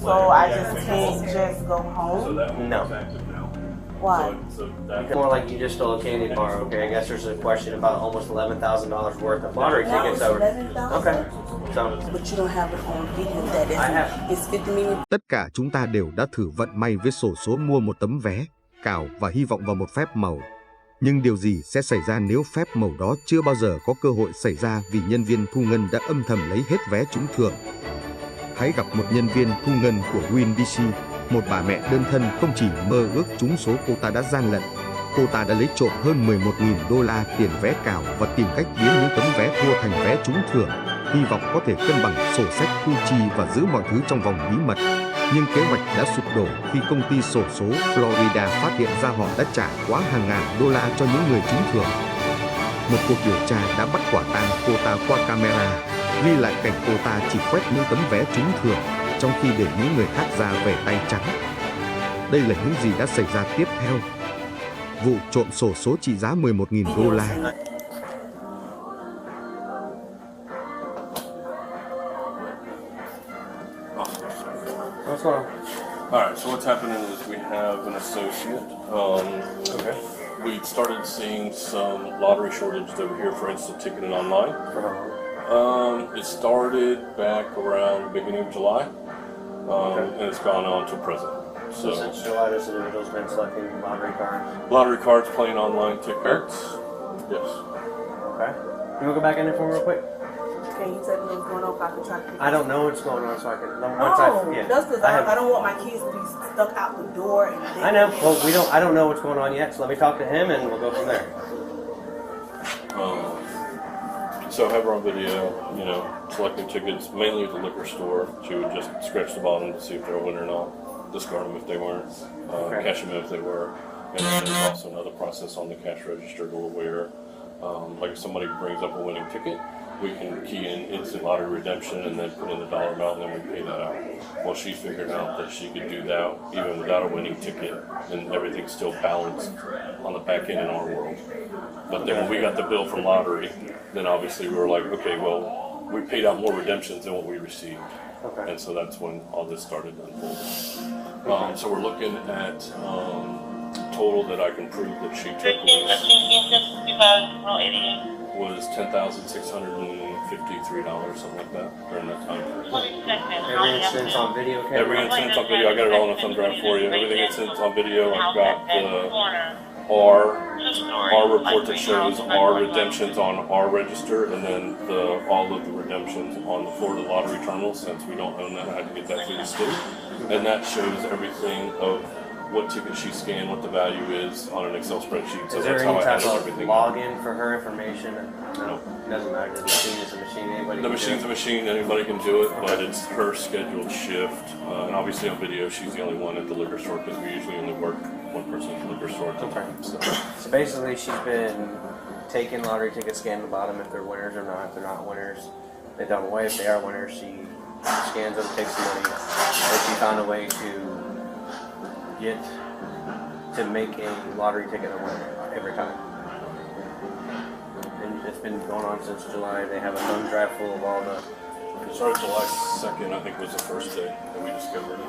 So I just can't just go home? No. Why? More like you just stole a candy bar, okay? I guess there's a question about almost $11,000 worth of lottery tickets over. Okay. So, but you don't have it on video that it's 50 million. Tất cả chúng ta đều đã thử vận may với xổ số mua một tấm vé, cào và hy vọng vào một phép màu. Nhưng điều gì sẽ xảy ra nếu phép màu đó chưa bao giờ có cơ hội xảy ra vì nhân viên thu ngân đã âm thầm lấy hết vé trúng thưởng? Hãy gặp một nhân viên thu ngân của Winn-Dixie, một bà mẹ đơn thân không chỉ mơ ước trúng số, cô ta đã gian lận. Cô ta đã lấy trộm hơn 11.000 đô la tiền vé cào và tìm cách biến những tấm vé thua thành vé trúng thưởng, hy vọng có thể cân bằng sổ sách thu chi và giữ mọi thứ trong vòng bí mật. Nhưng kế hoạch đã sụp đổ khi công ty xổ số Florida phát hiện ra họ đã trả quá hàng ngàn đô la cho những người trúng thưởng. Một cuộc điều tra đã bắt quả tang cô ta qua camera, ghi lại cảnh cô ta chỉ quét những tấm vé trúng thưởng, trong khi để những người khác ra về tay trắng. Đây là những gì đã xảy ra tiếp theo. Vụ trộm xổ số trị giá 11.000 đô la. What's going on? All right, so what's happening is we have an associate. Okay. We started seeing some lottery shortages over here for instant ticketing online. It started back around the beginning of July, and it's gone on to present. So since July, this individual's been selecting lottery cards? Lottery cards, playing online tickets. Yes. Okay. Can we go back in there for me real quick? Can you tell me what's going on? I can try to. I don't know what's going on, so I can. Just because I don't want my kids to be stuck out the door. And I know. Well, I don't know what's going on yet, so let me talk to him and we'll go from there. So have her on video, you know, selecting tickets mainly at the liquor store. She would just scratch the bottom to see if they're a winner or not, discard them if they weren't, cash them in if they were. And then there's also another process on the cash register where, like if somebody brings up a winning ticket, we can key in instant lottery redemption and then put in the dollar amount and then we pay that out. Well, she figured out that she could do that even without a winning ticket and everything's still balanced on the back end in our world. But then when we got the bill from lottery, then obviously we were like, okay, well, we paid out more redemptions than what we received. Okay. And so that's when all this started unfolding. So we're looking at total that I can prove that she took was $10,653, something like that, during that time period. Every instance on video? Every instance on video. I got it all in a thumb drive for you. Everything instance on video. I've got the our report that shows our redemptions on our register, and then all of the redemptions on the Florida lottery terminal, since we don't own that. I had to get that through the state. And that shows everything of what ticket she scanned, what the value is on an Excel spreadsheet. So is there that's any how I type handle of everything. login for her information? No, it doesn't matter. The machine is a machine. Anybody. The machine's a machine. Anybody can do it, but it's her scheduled shift. And obviously on video, she's the only one at the liquor store because we usually only work one person at the liquor store at the time. So basically, she's been taking lottery tickets, scanning the bottom if they're winners or not. If they're not winners, they don't away. If they are winners, she scans them, takes the money. And she found a way to make a lottery ticket a winner every time. And it's been going on since July. They have a thumb drive full of all the... It started July 2nd, I think was the first day that we discovered it.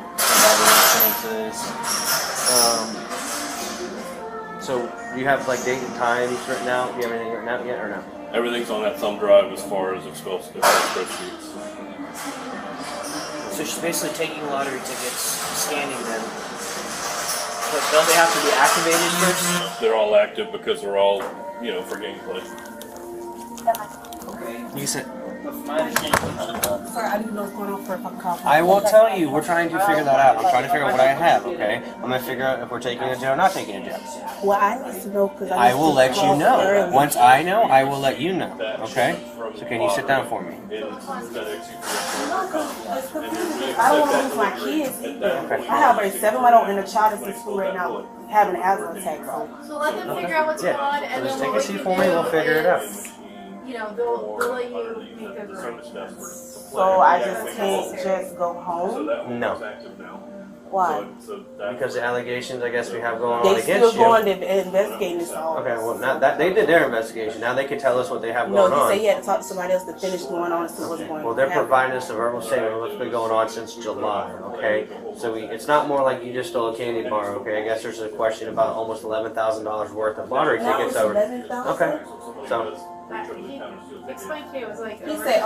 So you have like date and times written out? Do you have anything written out yet or no? Everything's on that thumb drive as far as Excel spreadsheets. So she's basically taking lottery tickets, scanning them. But don't they have to be activated first? They're all active because they're all, for gameplay. Okay. You said... Sorry, I didn't know what's going on for a call. I will tell you. We're trying to figure that out. I'm trying to figure out what I have, okay? I'm going to figure out if we're taking a jail or not taking a jail. Well, I need to know because I will let you know. Once I know, I will let you know, okay? So can you sit down for me? I don't want to lose my kids either. Okay. I have a 7-month-old and a child that's in school right now having an asthma attack. So let them figure out what's going on, and just then take a seat for me. We'll figure it out. they'll let you make a So I just can't just go home? No. Why? Because the allegations, I guess, we have going on They against still going you. to investigate this all. Okay, well, not that they did their investigation. Now they can tell us what they have No, going he on. said he had to talk to somebody else to finish going on and see what's going on. Well, they're providing us a verbal statement of what's been going on since July, okay? So it's not more like you just stole a candy bar, okay? I guess there's a question about almost $11,000 worth of lottery Now tickets it's over. 11,000? Okay, so He explained to you it was like He said,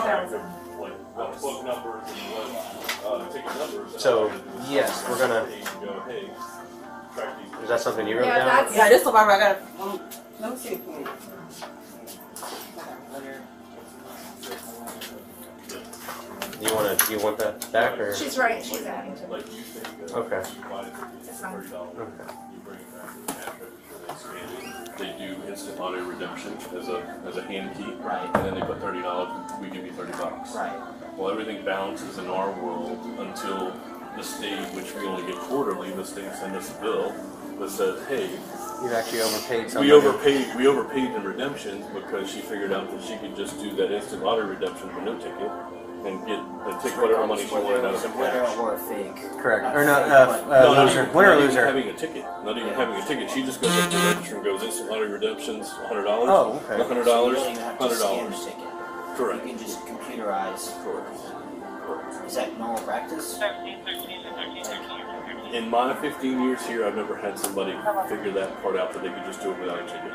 Book numbers and ticket numbers. So, yes, we're gonna. Is that something you wrote Yeah, down? that's- yeah, this is about I got. Let me see. You want that back or? she's right. She's adding to it. Okay. It's fine. Okay. They do instant lottery redemption as a hand key, Right. and then they put $30. We give you $30. Right. Well, everything balances in our world until the state, which we only get quarterly. The state sends us a bill that says, "Hey, You've actually overpaid something. we overpaid in redemptions because she figured out that she could just do that instant lottery redemption for no ticket and take whatever money she wanted out of the Whether cash." or a fake. Correct. Or not, No, loser. Winner or not even loser? having a ticket. Not even having a ticket. She just goes up to the register and goes instant lottery redemptions, $100. Oh, okay. So you $100, don't even have to scan the $100. ticket. Correct. You can just computerize. Is that normal practice? In my 15 years here, I've never had somebody figure that part out that they could just do it without a ticket.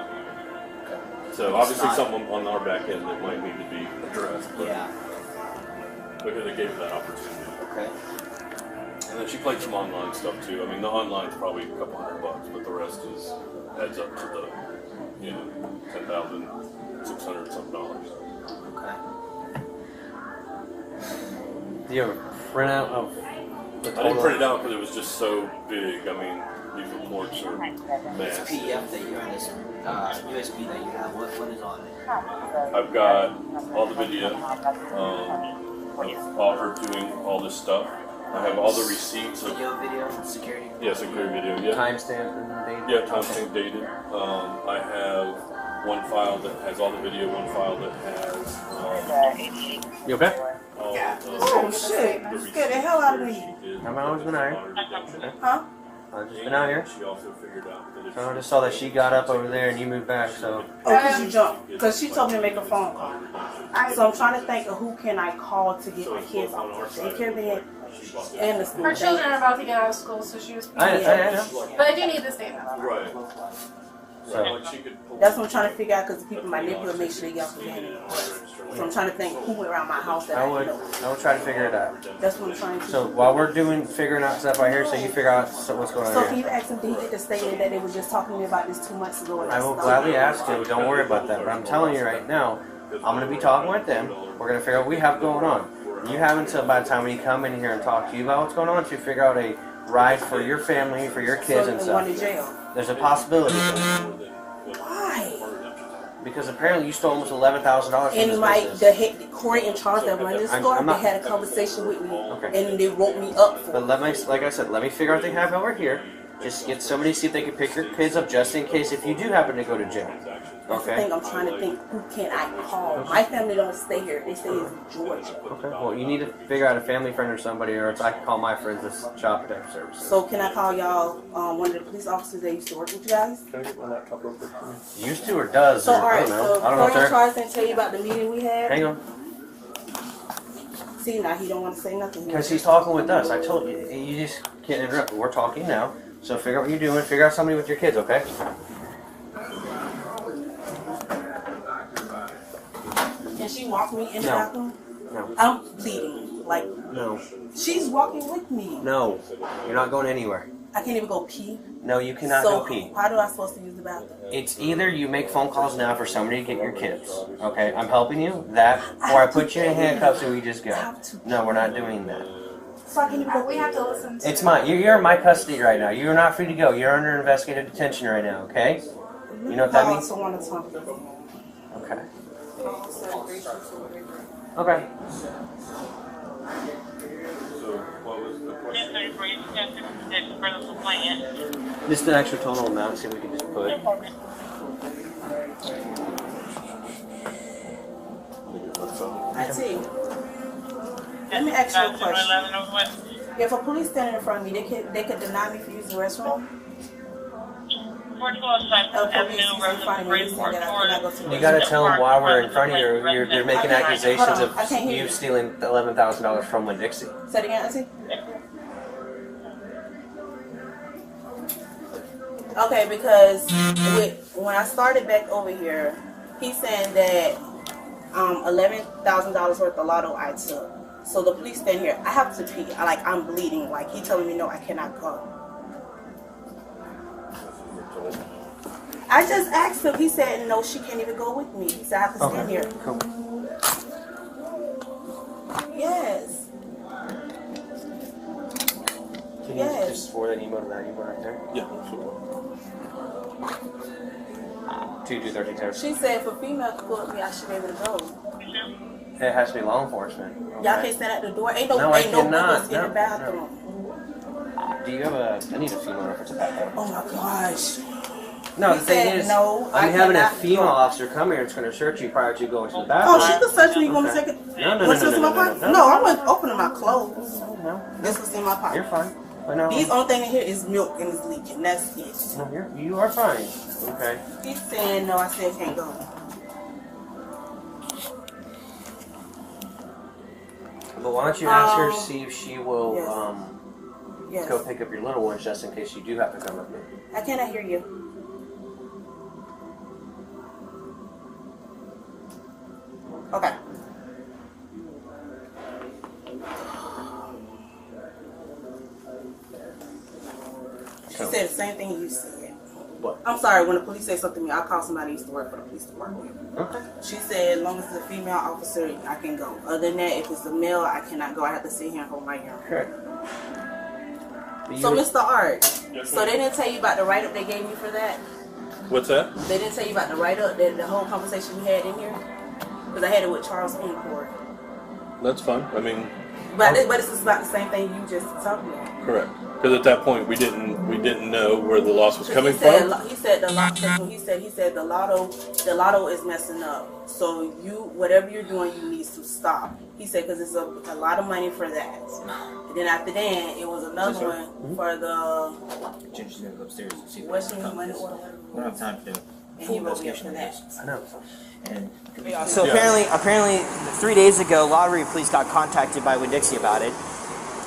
So obviously something on our back end that might need to be addressed, but Yeah. because they gave her that opportunity. Okay. And then she played some online stuff too. I mean, the online's probably a couple $100, but the rest adds up to the, $10,600 something. Okay. Do you have a printout of the I didn't total? print it out because it was just so big. I mean, these reports are This massive. PDF that you have, this USB that you have, what is on it? I've got all the video of all her doing all this stuff. I have all the receipts of Video, security. yes, a clear video. Yeah, Timestamp and date? yeah, timestamp dated. I have one file that has all the video, one file that has You okay? all Oh shit! You scared the hell out of me. I've always been out here. Huh? I've just been out here. She also figured out that if So I just saw that she got up over there and you moved back, so. Oh, because you jumped. Because she told me to make a phone call. So I'm trying to think of who can I call to get my kids off the daycare bed and the school. Her children are about to get out of school, so she was. I know. But I do need this data. right, So, like she could pull That's what I'm trying to figure out because the people in my neighborhood make sure they get off the bed. So I'm trying to think who went around my house that I I would try to figure it out. That's what I'm trying to do. So while we're figuring out stuff right here, so you figure out what's going So on can here. you ask him, did he get the statement that they were just talking to me about this 2 months ago? And I will gladly ask you. Don't worry about that. But I'm telling you right now, I'm going to be talking with them. We're going to figure out what we have going on. You have until by the time we come in here and talk to you about what's going on to figure out a ride for your family, for your kids and So one in stuff. jail. There's a possibility. Why? Because apparently you stole almost $11,000 from And this my business. the Corey in charge that run this I'm store, not- they had a conversation with me, Okay. and they wrote me up for But it. like I said, let me figure out what they have over here. Just get somebody, see if they can pick your kids up just in case if you do happen to go to jail. That's the Okay? thing I'm trying to think, who can I call? My family don't stay here, they stay in Georgia. Okay. Well, you need to figure out a family friend or somebody, or else I can call my friends at Child Protective Services. So can I call y'all, one of the police officers that used to work with you guys? Used to or does? So Or, I alright, don't know. so I don't know, Corey in sir. charge didn't tell you about the meeting we had? Hang on. See, now he don't want to say nothing. Because he's talking with us. I told you. You just can't interrupt. We're talking now. So figure out what you're doing. Figure out somebody with your kids, okay? Can she walk me in the No. bathroom? No. I'm bleeding. Like, No. she's walking with me. No. You're not going anywhere. I can't even go pee. No, you cannot So go pee. how do I supposed to use the bathroom? It's either you make phone calls now for somebody to get your kids. Okay? I'm helping you. That, or I put you in handcuffs and we just go. No, we're not doing that. So I can't even go We have to listen to. It's mine. You're in my custody right now. You're not free to go. You're under investigative detention right now, okay? You know what that means? Someone to talk to. Okay. Okay. So what was the question? This is the actual total amount, see if we can just put. I see. Let me ask you a question. If a police standing in front of me, they could deny me for using the restroom? You gotta tell them why we're in front of you. You're making accusations of you stealing $11,000 from Winn-Dixie. Say it again, Auntie. Okay, because when I started back over here, he's saying that $11,000 worth of lotto I took. So the police stand here. I have to pee. I'm bleeding. Like, he telling me no, I cannot go. I just asked him. He said no, she can't even go with me. He said I have to stand here. Cool. Yes. Can you just forward that email to that email right there? Yeah, sure. 223. She said for female to pull me, I should be able to go. It has to be law enforcement. Y'all can't stand at the door. Ain't no I cannot. windows in the bathroom. Do you have I need a female reference to bathroom. Oh my gosh. No, He the thing said is, no, I'm I having a cannot female go. officer come here that's going to search you prior to going to the bathroom. Oh, she can search me. You want me to Okay. take it? No, Want to search my pocket? No, I wasn't opening my clothes. No, This was in my pocket. you're fine. But no, These only thing in here is milk and it's leaking. That's it. no, you are fine. Okay. He's saying no. I said can't go. But why don't you ask her to see if she will Yes. go pick up your little ones just in case you do have to come with me. I cannot hear you. Okay. She said the same thing you said. What? I'm sorry, when the police say something to me, I'll call somebody who used to work for the police department. Okay. She said as long as it's a female officer, I can go. Other than that, if it's a male, I cannot go. I have to sit here and hold my hair. Good. So, Mr. Art, Yes, so ma'am. they didn't tell you about the write-up they gave you for that? What's that? They didn't tell you about the write-up, the whole conversation we had in here? Because I had it with Charles in court. That's fine. I mean, But it's just about the same thing you just talked about. correct. Because at that point, we didn't know where the loss was coming He said from. he said the lotto is messing up. So whatever you're doing, you need to stop. He said because it's a lot of money for that. And then after that, it was another one for the Ginger's gonna go upstairs and see what's your money order. We don't have time to do And full he wrote me up investigation for of that. this. I know. And so apparently 3 days ago, lottery police got contacted by Winn-Dixie about it.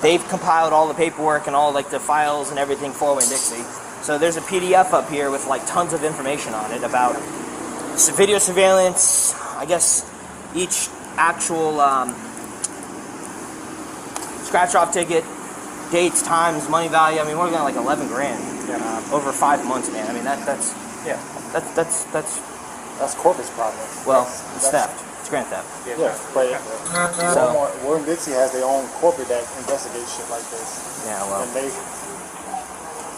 They've compiled all the paperwork and all like the files and everything for Winn-Dixie. So there's a PDF up here with like tons of information on it about video surveillance. I guess each actual scratch-off ticket, dates, times, money value. I mean, we're looking at like 11 grand over 5 months, man. I mean that's corporate problem. well, it's theft. It's grand theft. Yeah, but So Winn-Dixie has their own corporate that investigates shit like this. yeah, well, And they,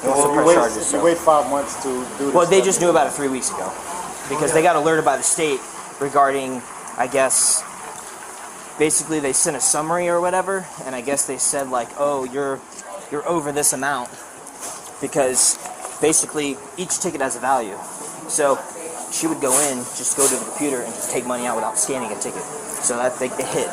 also press charges. if So. you wait 5 months to do this, Well, they stuff, just knew about it 3 weeks ago because they got alerted by the state regarding, I guess, basically they sent a summary or whatever, and I guess they said like, oh, you're over this amount because basically each ticket has a value. So she would go in, just go to the computer and just take money out without scanning a ticket. So that they hit.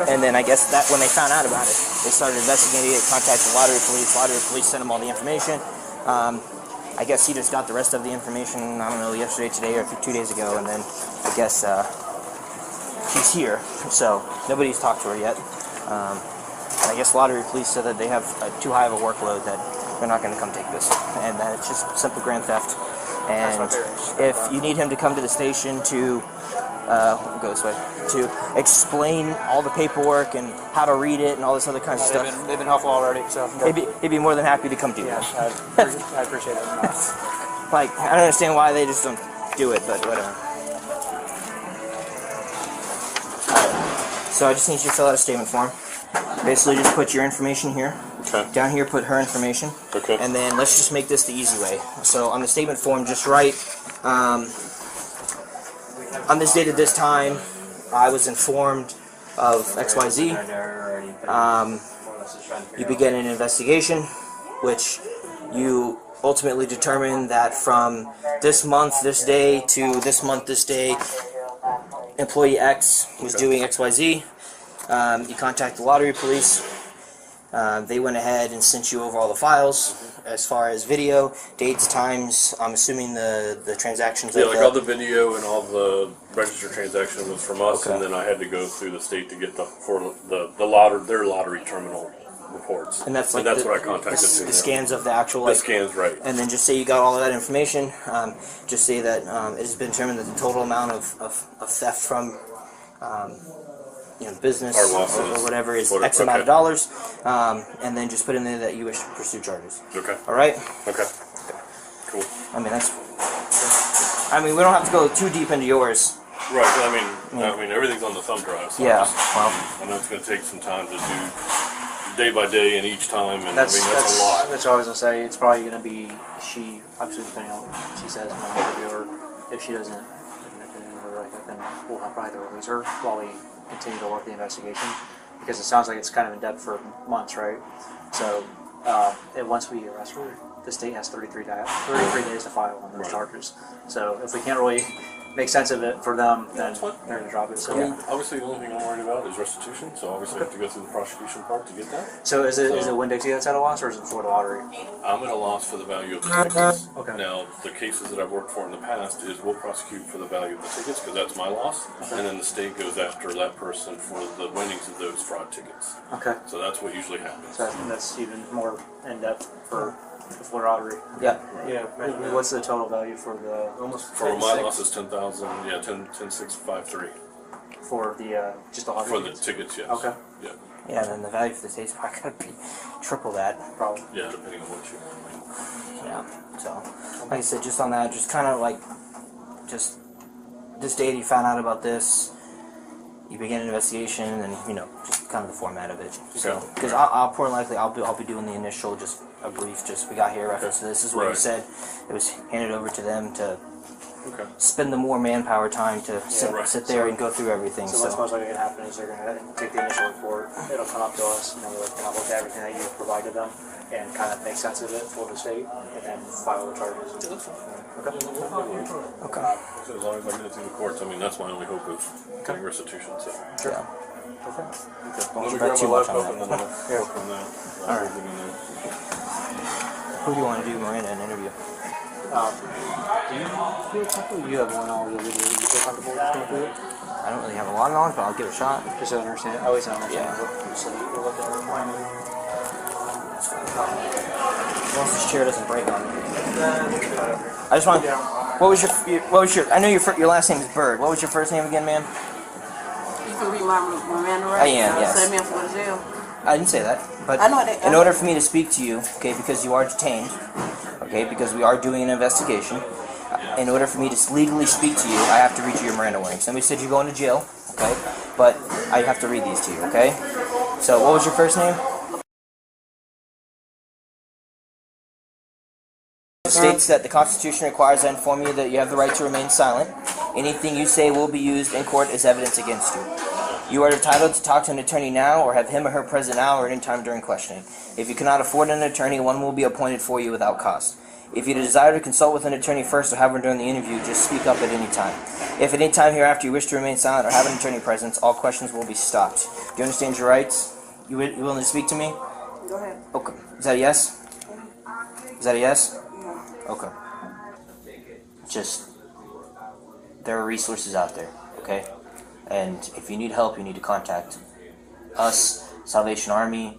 And then I guess that when they found out about it, they started investigating it, contacted the lottery police. Lottery police sent them all the information. I guess he just got the rest of the information, I don't know, yesterday, today, or 2 days ago, and then I guess she's here. So nobody's talked to her yet. I guess lottery police said that they have too high of a workload that they're not going to come take this, and that it's just simple grand theft. And if you need him to come to the station to go this way, to explain all the paperwork and how to read it and all this other kind of stuff, they've been helpful already. So he'd be more than happy to come do that. I appreciate it. Like, I don't understand why they just don't do it, but whatever. So I just need you to fill out a statement form. Basically, just put your information here. Okay. Down here, put her information. Okay. And then let's just make this the easy way. So on the statement form, just write, on this date at this time, I was informed of XYZ. You begin an investigation, which you ultimately determine that from this month, this day, to this month, this day, employee X was doing XYZ. You contact the lottery police. They went ahead and sent you over all the files as far as video, dates, times. I'm assuming the transactions. Yeah, like all the video and all the registered transaction was from us, Okay. and then I had to go through the state to get the lottery, their lottery terminal reports. And that's like what I contacted. the scans of the actual. The Like, scans, right? And then just say you got all of that information. Just say that it has been determined that the total amount of theft from business Our losses. or whatever is Whatever, X amount okay. of dollars, and then just put in there that you wish to pursue charges. Okay. All right. Okay. Cool. I mean we don't have to go too deep into yours. Right. I mean, everything's on the thumb drive. So Yeah. Well, I know it's going to take some time to do day by day and each time, and That's that's a lot. That's what I was gonna say. It's probably gonna be she. Obviously, depending on what she says when I interview her. If she doesn't then we'll have probably to release her while we continue to work the investigation, because it sounds like it's kind of in depth for months, right? So, and once we arrest her, the state has 33 days to file on those charges. So if we can't really make sense of it for them, then they're gonna drop it. So I mean, obviously, the only thing I'm worried about is restitution. So obviously, I have to go through the prosecution part to get that. So is it Winn-Dixie that's at a loss, or is it for the lottery? I'm at a loss for the value of the tickets. Okay. Now, the cases that I've worked for in the past is we'll prosecute for the value of the tickets because that's my loss, and then the state goes after that person for the winnings of those fraud tickets. Okay. So that's what usually happens. So that's even more in depth for the lottery. yeah. Yeah. What's the total value for the For my loss is 10,000. Yeah, 10,653 for the just the lottery? for the tickets. Yes. Okay. Yeah. Yeah, and then the value for the state's probably gonna be triple that. Probably. Yeah, depending on what you. Yeah. So, like I said, just on that, just kind of like, just this day you found out about this, you begin an investigation, and just kind of the format of it. So, Okay. because I'll more than likely I'll be doing the initial, just a brief, just we got here reference to this is what you Right. said. It was handed over to them to Okay. spend the more manpower time to right. sit there and go through everything. So what's most likely going to happen is they're going to take the initial report. It'll come up to us, and then we're going to look at everything that you provided them and kind of make sense of it for the state, and then file the charges. Okay. So as long as I get it through the courts, I mean that's my only hope of getting restitution. So. Yeah. Okay. Don't Let me bet grab too my much on laptop and that. then I'll work on that. All right. Who do you want to do, Miranda, an interview? Do you feel comfortable? You have 1 hour of video. Do you feel comfortable just going through it? I don't really have a lot of knowledge, but I'll give it a shot. Just to understand. I always understand. Yeah. So you feel like that. As long as this chair doesn't break on me. I just want. What was your? I know your last name is Bird. What was your first name again, ma'am? You can read my man, right? I am, yes. Send me up for the jail. I didn't say that, but I know that- in order for me to speak to you, okay, because you are detained, okay, because we are doing an investigation, in order for me to legally speak to you, I have to read you your Miranda warning. Somebody said you're going to jail, okay, but I have to read these to you, okay? So, what was your first name? States that the Constitution requires I inform you that you have the right to remain silent. Anything you say will be used in court as evidence against you. You are entitled to talk to an attorney now or have him or her present now or any time during questioning. If you cannot afford an attorney, one will be appointed for you without cost. If you desire to consult with an attorney first or have one during the interview, just speak up at any time. If at any time hereafter you wish to remain silent or have an attorney present, all questions will be stopped. Do you understand your rights? You willing to speak to me? Go ahead. Okay. Is that a yes? Is that a yes? Okay. Just, there are resources out there, okay? And if you need help, you need to contact us, Salvation Army,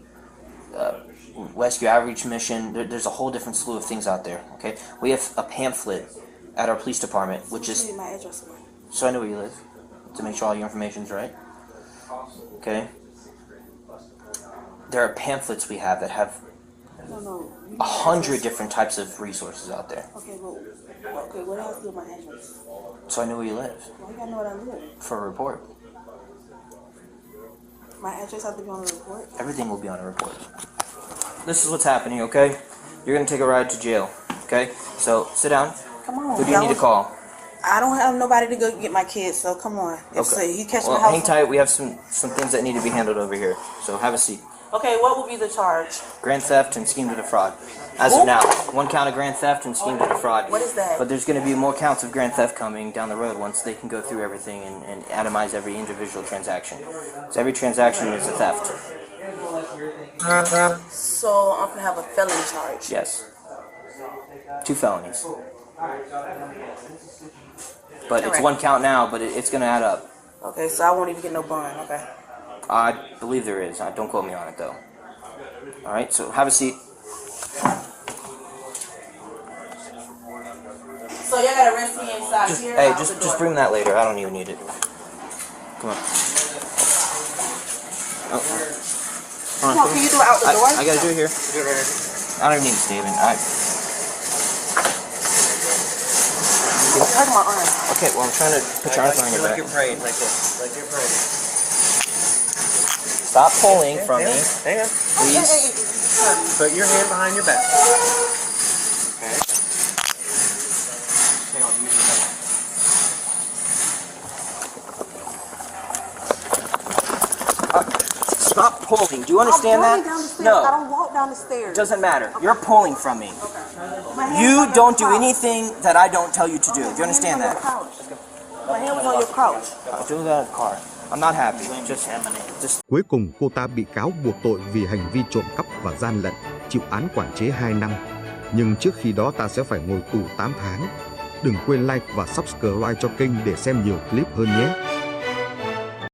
Rescue Outreach Mission. There's a whole different slew of things out there, okay? We have a pamphlet at our police department, which is, Give me my address again. so I know where you live, to make sure all your information's right, okay? There are pamphlets we have that have No. 100 different types of resources out there. Okay, what else do my address? So I know where you live Why you gotta know what I live? for a report. My address has to be on the report. Everything will be on a report. This is what's happening, okay? You're gonna take a ride to jail, okay? So sit down. Come on. Who do you need to call? I don't have nobody to go get my kids, so come on. If so, you catch Well, my house. hang tight. We have some things that need to be handled over here. So have a seat. Okay, what will be the charge? Grand theft and scheme to defraud. As of now, 1 count of grand theft and scheme to defraud. What is that? But there's going to be more counts of grand theft coming down the road once they can go through everything and atomize every individual transaction. So every transaction is a theft. So I'm gonna have a felony charge. Yes. 2 felonies. But it's Alright. 1 count now, but it's going to add up. Okay, so I won't even get no bond. Okay. I believe there is. Don't quote me on it, though. All right, so have a seat. So y'all gotta arrest me inside here. Hey, out the just door. bring that later. I don't even need it. Come on. Oh. Come on, can you do it out the door? I gotta do it here. I don't even need a statement. Hurt my arm. Okay, well, I'm trying to put your arms behind your back. praying, like this. Like you're praying. Stop pulling from me. Hang on. Please. Put your hand behind your back. Okay. Hang on, use your hand. Stop pulling. Do you understand that? Down the stairs. I No. don't walk down the stairs. Doesn't matter. You're pulling from me. My hand was You on don't your do couch. anything that I don't tell you to do. Do you understand My hand that? was on your couch. My hand was on your couch. I'll do that in the car. I'm not happy. Just Cuối cùng cô ta bị cáo buộc tội vì hành vi trộm cắp và gian lận, chịu án quản chế 2 năm. Nhưng trước khi đó ta sẽ phải ngồi tù 8 tháng. Đừng quên like và subscribe cho kênh để xem nhiều clip hơn nhé.